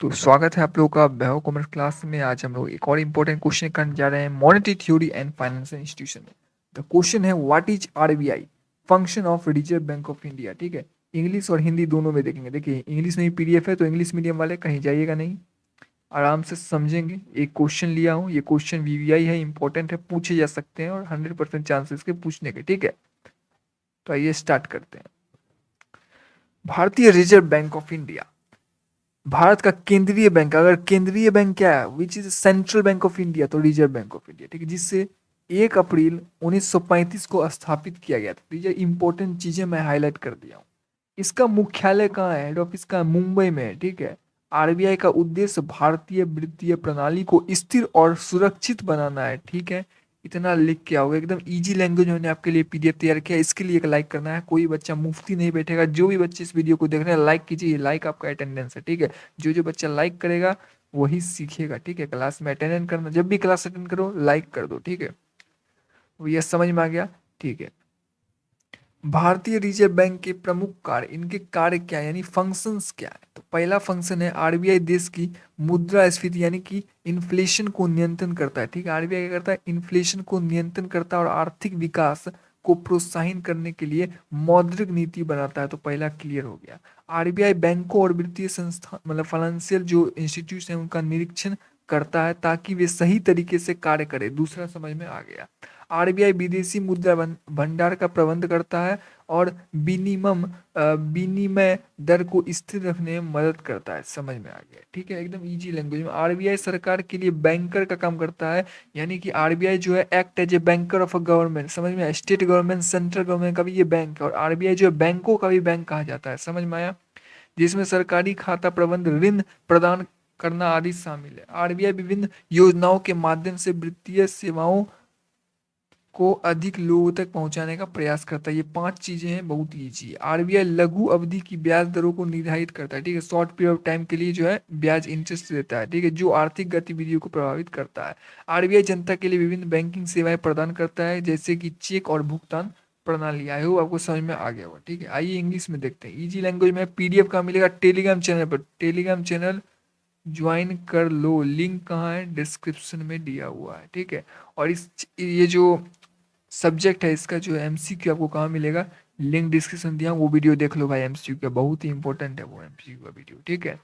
तो स्वागत है आप लोगों का वैभव कॉमर्स क्लास में। आज हम लोग एक और इम्पोर्टेंट क्वेश्चन करने जा रहे हैं monetary theory and financial institution में। द क्वेश्चन है what is RBI function of reserve bank of India. ठीक है, इंग्लिश और हिंदी दोनों में देखेंगे। देखिए इंग्लिश में ही पीडीएफ है तो इंग्लिश मीडियम वाले कहीं जाइएगा नहीं, आराम से समझेंगे। एक क्वेश्चन लिया हूँ, ये क्वेश्चन वीवीआई है, इंपॉर्टेंट है, पूछे जा सकते हैं और 100% चांसेस के पूछने के। ठीक है, तो आइए स्टार्ट करते हैं। भारतीय reserve bank of India Bharat का केंद्रीय बैंक। अगर केंद्रीय बैंक क्या है, which is central bank of India, तो रिजर्व बैंक ऑफ इंडिया। ठीक है, जिससे 1 अप्रैल 1935 को स्थापित किया गया था। ये इंपॉर्टेंट चीजें मैं हाईलाइट कर दिया हूँ। इसका मुख्यालय कहाँ है, हेड ऑफिस का मुंबई में है। ठीक है, आरबीआई का उद्देश्य भारतीय वित्तीय प्रणाली को स्थिर और सुरक्षित बनाना है। ठीक है, इतना लिख के आओगे, एकदम इजी लैंग्वेज में मैंने आपके लिए पीडीएफ तैयार किया। इसके लिए एक लाइक करना है, कोई बच्चा मुफ्ती नहीं बैठेगा। जो भी बच्चे इस वीडियो को देख रहे हैं लाइक कीजिए, लाइक आपका अटेंडेंस है। ठीक है, जो बच्चा लाइक करेगा वही सीखेगा। ठीक है, क्लास में अटेंडेंस करना, जब भी क्लास अटेंड करो लाइक कर दो। ठीक है, ये समझ में आ गया। ठीक है, भारतीय रिजर्व बैंक के प्रमुख कार्य, इनके कार्य क्या है यानी फंक्शंस क्या है। तो पहला फंक्शन है आरबीआई देश की मुद्रास्फीति यानी कि इन्फ्लेशन को नियंत्रण करता है। ठीक है, आरबीआई क्या करता है, इन्फ्लेशन को नियंत्रण करता है और आर्थिक विकास को प्रोत्साहित करने के लिए मौद्रिक नीति बनाता है। तो पहला क्लियर हो गया। आरबीआई बैंकों और वित्तीय संस्थान मतलब फाइनेंशियल जो इंस्टीट्यूट है उनका निरीक्षण करता है ताकि वे सही तरीके से कार्य करें। दूसरा समझ में आ गया। आरबीआई विदेशी मुद्रा भंडार का प्रबंध करता है और विनिमय दर को स्थिर रखने में मदद करता है। समझ में आ गया। ठीक है, एकदम इजी लैंग्वेज में। आरबीआई सरकार के लिए बैंकर का काम करता है, यानी कि आरबीआई जो है act as a banker of a government. समझ में आया, स्टेट गवर्नमेंट सेंट्रल गवर्नमेंट का भी ये बैंक है, और आरबीआई जो है बैंकों का भी बैंक कहा जाता है। समझ में आया, जिसमें सरकारी खाता प्रबंध, ऋण प्रदान करना आदि शामिल है। आरबीआई विभिन्न योजनाओं के माध्यम से वित्तीय सेवाओं को अधिक लोगों तक पहुंचाने का प्रयास करता है। ये 5 चीजें हैं, बहुत ईजी है। आरबीआई लघु अवधि की ब्याज दरों को निर्धारित करता है। ठीक है, शॉर्ट पीरियड ऑफ टाइम के लिए जो है ब्याज इंटरेस्ट देता है। ठीक है, जो आर्थिक गतिविधियों को प्रभावित करता है। आरबीआई जनता के लिए विभिन्न बैंकिंग सेवाएं प्रदान करता है, जैसे कि चेक और भुगतान प्रणाली। आई होप आपको समझ में आ गया होगा। ठीक है, आइए इंग्लिश में देखते हैं। इजी लैंग्वेज में पीडीएफ का मिलेगा टेलीग्राम चैनल पर। टेलीग्राम चैनल ज्वाइन कर लो, लिंक कहाँ है, डिस्क्रिप्शन में दिया हुआ है। ठीक है, और इस ये जो सब्जेक्ट है इसका जो एमसीक्यू आपको कहाँ मिलेगा, लिंक डिस्क्रिप्शन दिया हूं, वो वीडियो देख लो भाई। एमसीक्यू का बहुत ही इंपॉर्टेंट है वो एमसीक्यू का वीडियो। ठीक है,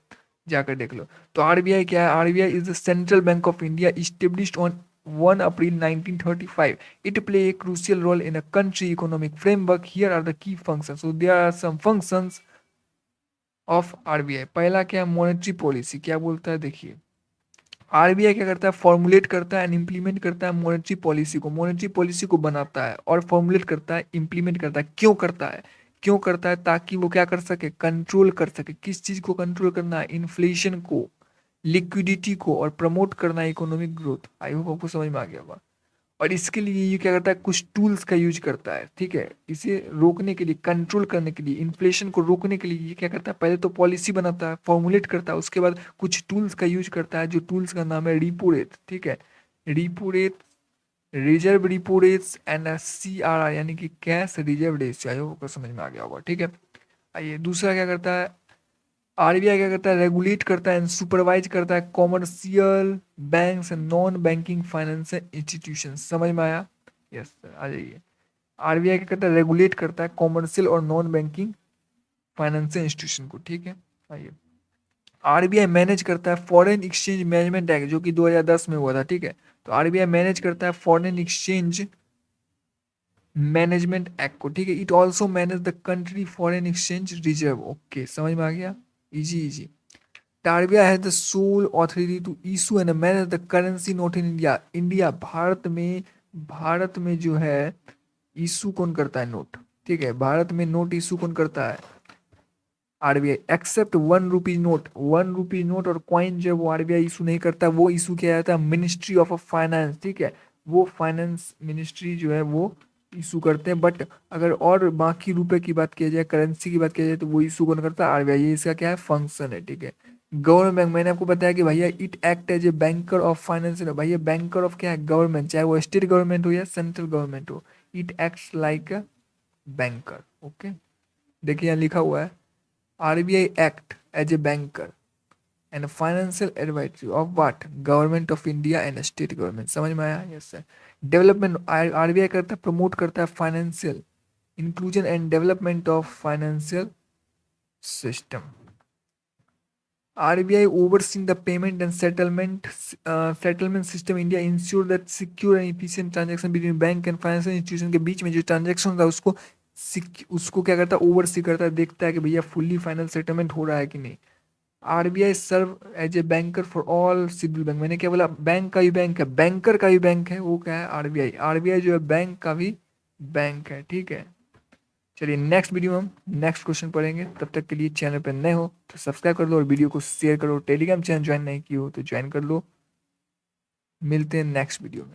जाकर देख लो। तो आरबीआई क्या है, RBI is the central bank of India established on 1 April 1935. It play a crucial role in a country economic framework. Here are the key functions. So there are some functions of RBI. पहला क्या, monetary policy क्या बोलता है, देखिए RBI क्या करता है, formulate करता है एंड इम्प्लीमेंट करता है मॉनेटरी पॉलिसी को। मॉनेटरी पॉलिसी को बनाता है और फॉर्मुलेट करता है, इम्प्लीमेंट करता है। क्यों करता है, क्यों करता है, ताकि वो क्या कर सके, कंट्रोल कर सके। किस चीज को कंट्रोल करना है, इन्फ्लेशन को, लिक्विडिटी को, और प्रमोट करना है इकोनॉमिक ग्रोथ। आई होप आपको समझ में आ गया होगा। और इसके लिए ये क्या करता है, कुछ टूल्स का यूज करता है। ठीक है, इसे रोकने के लिए, कंट्रोल करने के लिए, इन्फ्लेशन को रोकने के लिए ये क्या करता है, पहले तो पॉलिसी बनाता है, फॉर्मुलेट करता है, उसके बाद कुछ टूल्स का यूज करता है, जो टूल्स का नाम है रिपो रेट। ठीक है, repo rate, reserve repo rates and CRR यानी कि cash reserve rates. I hope समझ में आ गया होगा। ठीक है, आइए दूसरा क्या करता है, आरबीआई क्या करता है, रेगुलेट करता है एंड सुपरवाइज करता है commercial banks and non banking financial institution. समझ में आया, यस सर, आ जाइए। आरबीआई क्या करता है, रेगुलेट करता है कॉमर्शियल और नॉन बैंकिंग फाइनेंशियल इंस्टीट्यूशन को। ठीक है, आइए। आरबीआई मैनेज करता है फॉरेन एक्सचेंज मैनेजमेंट एक्ट, जो कि 2010 में हुआ था। ठीक है, तो आरबीआई मैनेज करता है फॉरेन एक्सचेंज मैनेजमेंट एक्ट को। ठीक है, it also manage the country foreign exchange reserve. Okay, समझ में आ गया, easy easy. The RBI has the sole authority to issue and manage the currency note in India. India, भारत में जो है इशू कौन करता है, नोट। ठीक है, भारत में नोट इशू कौन करता है, RBI. Except 1 rupees note, 1 rupees note और कॉइन जो है वो आरबीआई इशू नहीं करता, वो इशू किया जाता है मिनिस्ट्री ऑफ फाइनेंस। ठीक है, वो फाइनेंस मिनिस्ट्री जो है वो इशू करते हैं। बट अगर और बाकी रुपए की बात किया जाए, करेंसी की बात किया जाए, तो वो इशू कौन करता है, आरबीआई। ये इसका क्या है, फंक्शन है। ठीक है, गवर्नमेंट बैंक, मैंने आपको बताया कि भैया it act as a banker of finance. भैया बैंकर ऑफ क्या है, गवर्नमेंट, चाहे वो स्टेट गवर्नमेंट हो या सेंट्रल गवर्नमेंट हो, it acts like a banker. Okay, देखिए यहाँ लिखा हुआ है, RBI act as a banker and financial advisory of what, government of India and state government. समझ में आया? Yes sir. डेवलपमेंट आरबीआई करता है, प्रमोट करता है financial inclusion and development of financial system. RBI overseeing the payment and settlement system India ensure that secure and efficient transaction between bank and financial institution के बीच में जो transaction होता है उसको क्या करता है, ओवरसी करता है, देखता है कि भैया फुल्ली फाइनल सेटलमेंट हो रहा है कि नहीं। RBI serve as a banker for all civil bank. मैंने क्या बोला, बैंक का भी बैंक है, बैंकर का भी बैंक है, वो क्या है, RBI। RBI जो है बैंक का भी बैंक है, ठीक है। चलिए नेक्स्ट वीडियो में हम नेक्स्ट क्वेश्चन पढ़ेंगे। तब तक के लिए चैनल पर नए हो तो सब्सक्राइब कर लो और वीडियो को शेयर करो। टेलीग्राम चैनल ज्वाइन नहीं की हो तो ज्वाइन कर लो। मिलते हैं नेक्स्ट वीडियो में।